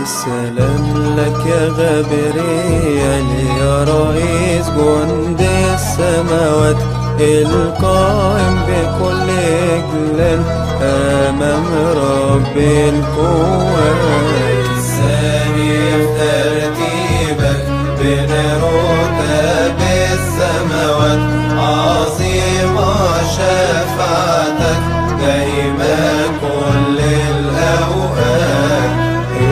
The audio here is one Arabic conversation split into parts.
السلام لك يا غابريال يا رئيس جند السماوات القائم بكل إجلال أمام رب القوات. الثاني في ترتيبك بين رتب السماوات عظيمة شفاعتك دايما كل الأوقات.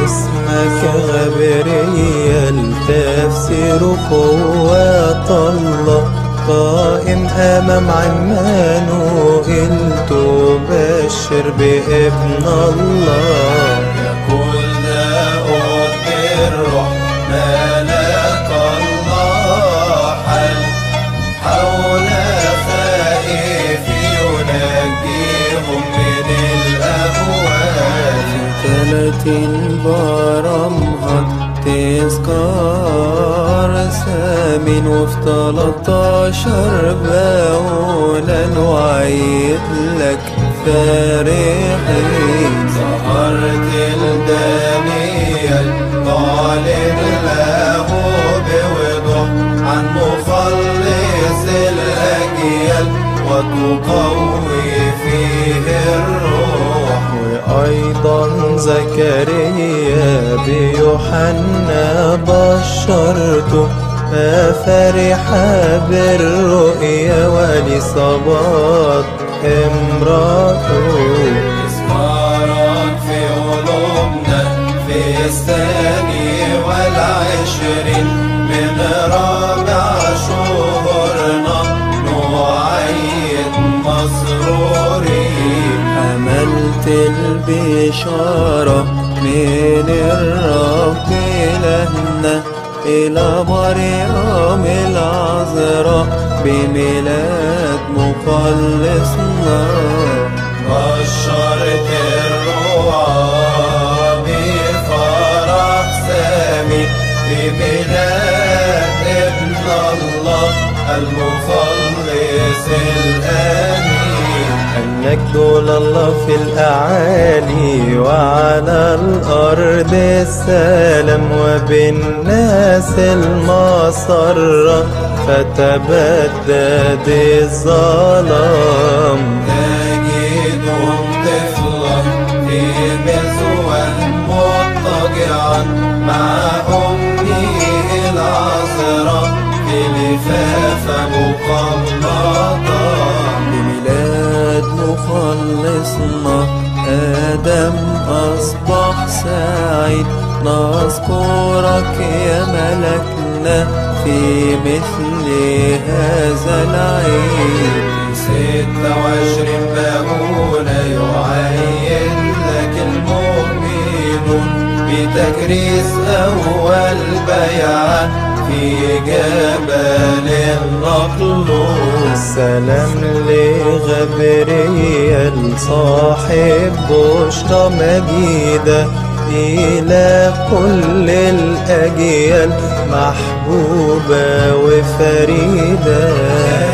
اسمك غابريال تفسير قوة الله قائم أمام عمانوئيل تبشر بابن الله. يقول داود بالروح ملك الله حل حول خائف ينجيهم من الأهوال. 30 برمهات تذكار ثامن وفي 13 باولا وعيد لك فرحين. ظهرت لدانيال تعلن له بوضوح عن مخلص الأجيال وتقوي فيه الروح. وأيضا زكريا بيوحنا بشرته ففرح بالرؤيا ولصبات امراته. اسمارك في قلوبنا في الثاني والعشرين من رابع شهورنا نعيد مسرورين. حملت البشارة من الرب إلهنا إلى مريم العذراء بميلاد مخلصنا. بشرت الرعاة بفرح سامي بميلاد ابن الله المخلص الآمين. المجد لله في الأعالي وعلى الأرض السلام وبالناس المسرة فتبدد الظلام. تجدهم طفلا في مزوان مضطجعا مع أمه العذراء في لفافة مقمطة. بميلاد مخلصنا آدم أصبح سعيد نذكرك يا ملكنا في مثل هذا العيد. 26 باقولة يعين لك المؤمنون بتكريس أول بيعة في جبل النقلون. السلام لغابريال صاحب بشرى مجيدة إلى كل الأجيال محبوبة وفريدة.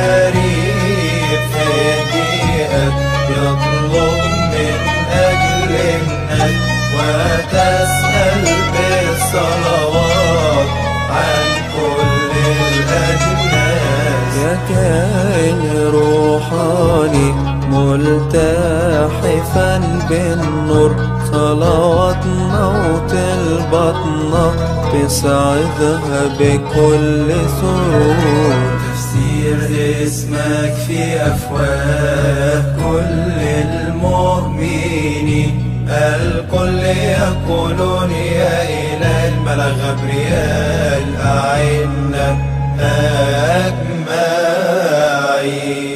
غريب في الدقيقة يطلب من أجل الناس وتسأل بالصلوات عن كل الأجناس. يا كائن روحاني ملتحفا بالنور صلواتنا وطلباتنا تسعدها بكل سرور. تفسير اسمك في أفواه كل المؤمنين الكل يقولون يا إله الملك غبريال أعنا أجمعين.